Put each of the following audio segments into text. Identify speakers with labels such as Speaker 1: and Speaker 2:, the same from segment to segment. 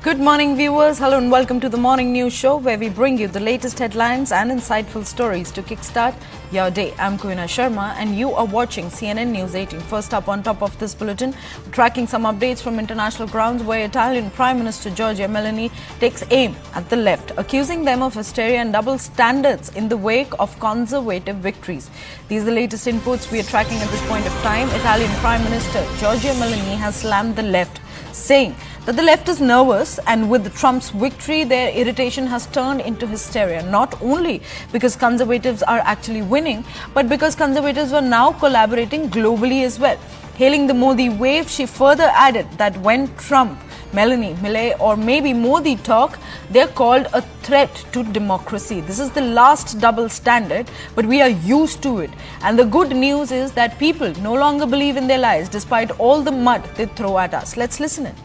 Speaker 1: Good morning, viewers. Hello and welcome to the Morning News Show, where we bring you the latest headlines and insightful stories to kickstart your day. I'm Koina Sharma and you are watching CNN News 18. First up, on top of this bulletin, we're tracking some updates from international grounds where Italian Prime Minister Giorgia Meloni takes aim at the left, accusing them of hysteria and double standards in the wake of conservative victories. These are the latest inputs we are tracking at this point of time. Italian Prime Minister Giorgia Meloni has slammed the left, saying that the left is nervous, and with Trump's victory, their irritation has turned into hysteria. Not only because conservatives are actually winning, but because conservatives are now collaborating globally as well. Hailing the Modi wave, she further added that when Trump, Meloni, Milei or maybe Modi talk, they're called a threat to democracy. This is the last double standard, but we are used to it. And the good news is that people no longer believe in their lies despite all the mud they throw at us. Let's listen in.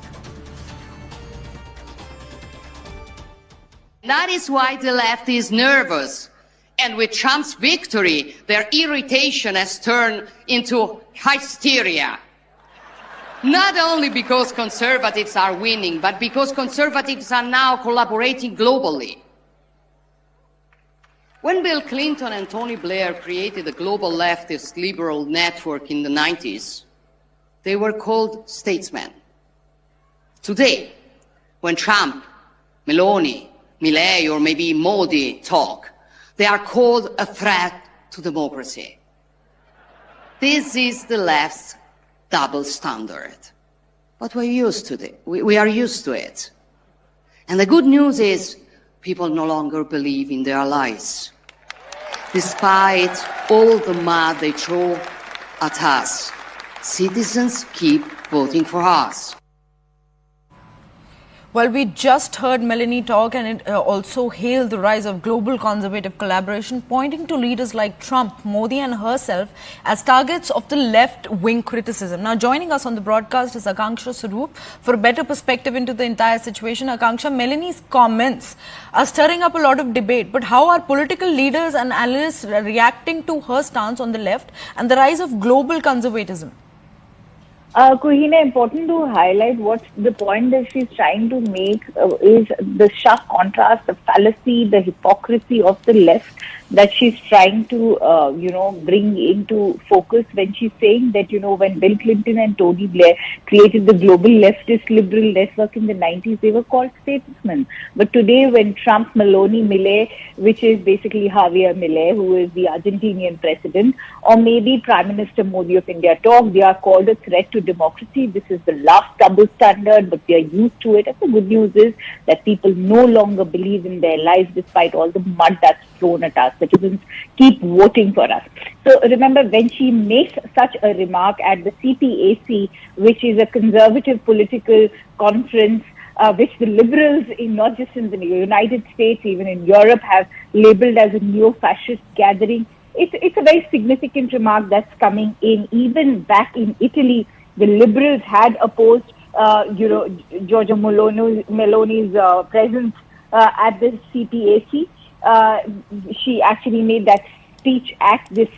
Speaker 2: That is why the left is nervous. And with Trump's victory, their irritation has turned into hysteria. Not only because conservatives are winning, but because conservatives are now collaborating globally. When Bill Clinton and Tony Blair created the global leftist liberal network in the 90s, they were called statesmen. Today, when Trump, Meloni, Milei or maybe Modi talk, they are called a threat to democracy. This is the left's double standard. But we're used to it. We are used to it. And the good news is people no longer believe in their lies. Despite all the mud they throw at us, citizens keep voting for us.
Speaker 1: Well, we just heard Meloni talk, and it also hailed the rise of global conservative collaboration, pointing to leaders like Trump, Modi and herself as targets of the left-wing criticism. Now, joining us on the broadcast is Akanksha Swaroop for a better perspective into the entire situation. Akanksha, Meloni's comments are stirring up a lot of debate, but how are political leaders and analysts reacting to her stance on the left and the rise of global conservatism?
Speaker 3: Kohina, important to highlight what the point that she's trying to make is the sharp contrast, the fallacy, the hypocrisy of the left that she's trying to, bring into focus when she's saying that, when Bill Clinton and Tony Blair created the global leftist liberal network in the 90s, they were called statesmen. But today, when Trump, Meloni, Milei, which is basically Javier Milei, who is the Argentinian president, or maybe Prime Minister Modi of India talk, they are called a threat to democracy. This is the last double standard, but we are used to it. And the good news is that people no longer believe in their lives despite all the mud that's thrown at us. Citizens keep voting for us. So remember, when she makes such a remark at the CPAC, which is a conservative political conference, which the liberals, not just in the United States, even in Europe, have labeled as a neo-fascist gathering, it's a very significant remark that's coming in. Even back in Italy, the liberals had opposed, Giorgia Meloni's presence at the CPAC. She actually made that speech at this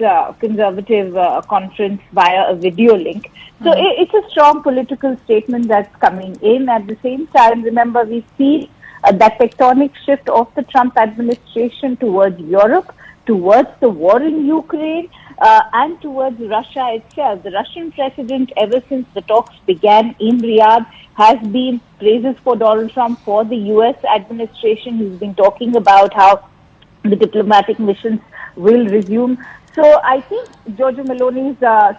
Speaker 3: conservative conference via a video link. So it's a strong political statement that's coming in. At the same time, remember, we see that tectonic shift of the Trump administration towards Europe, towards the war in Ukraine, and towards Russia itself. The Russian president, ever since the talks began in Riyadh, has been praises for Donald Trump, for the U.S. administration. He's been talking about how the diplomatic missions will resume. So I think Giorgia Meloni's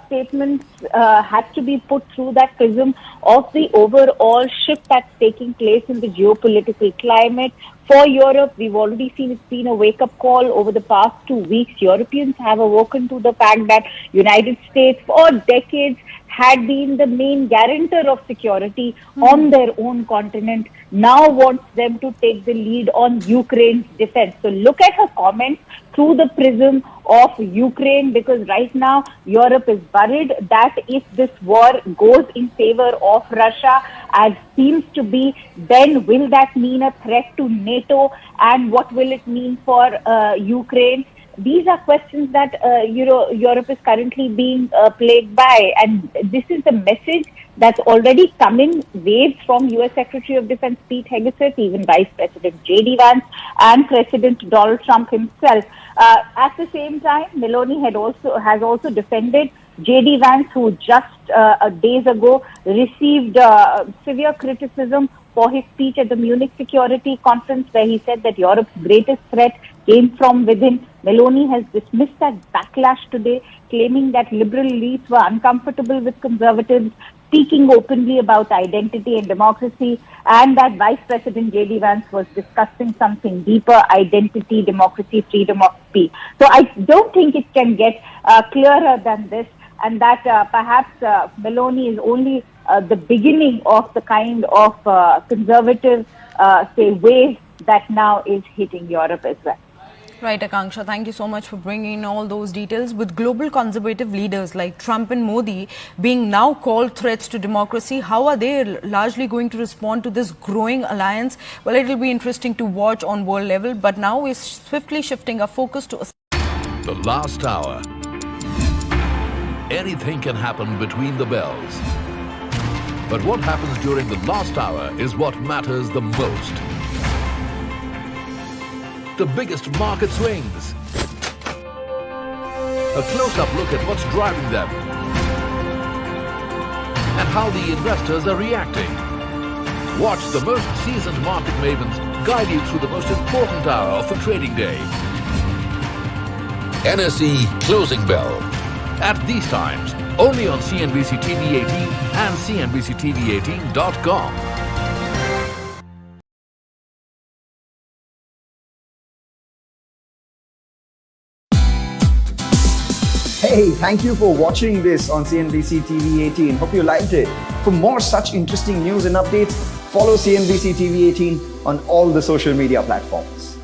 Speaker 3: statements had to be put through that prism of the overall shift that's taking place in the geopolitical climate. For Europe, we've already seen it's been a wake-up call over the past 2 weeks. Europeans have awoken to the fact that United States for decades had been the main guarantor of security on their own continent, now wants them to take the lead on Ukraine's defense. So look at her comments through the prism of Ukraine, because right now Europe is worried that if this war goes in favor of Russia, as seems to be, then will that mean a threat to NATO, and what will it mean for Ukraine? These are questions that Europe is currently being plagued by, and this is the message that's already come in waves from U.S. Secretary of Defense Pete Hegseth, even Vice President J.D. Vance, and President Donald Trump himself. At the same time, Meloni has also defended J.D. Vance, who just days ago received severe criticism for his speech at the Munich Security Conference, where he said that Europe's greatest threat came from within. Meloni has dismissed that backlash today, claiming that liberal elites were uncomfortable with conservatives speaking openly about identity and democracy, and that Vice President J.D. Vance was discussing something deeper: identity, democracy, freedom of speech. So I don't think it can get clearer than this, and that perhaps Meloni is only the beginning of the kind of conservative, wave that now is hitting Europe as well.
Speaker 1: Right, Akanksha, thank you so much for bringing in all those details. With global conservative leaders like Trump and Modi being now called threats to democracy, how are they largely going to respond to this growing alliance? Well, it will be interesting to watch on world level, but now we're swiftly shifting our focus to
Speaker 4: the last hour. Anything can happen between the bells. But what happens during the last hour is what matters the most. The biggest market swings. A close-up look at what's driving them and how the investors are reacting. Watch the most seasoned market mavens guide you through the most important hour of the trading day. NSE Closing Bell. At these times, only on CNBC TV 18 and CNBCTV18.com.
Speaker 5: Hey, thank you for watching this on CNBC TV 18. Hope you liked it. For more such interesting news and updates, follow CNBC TV 18 on all the social media platforms.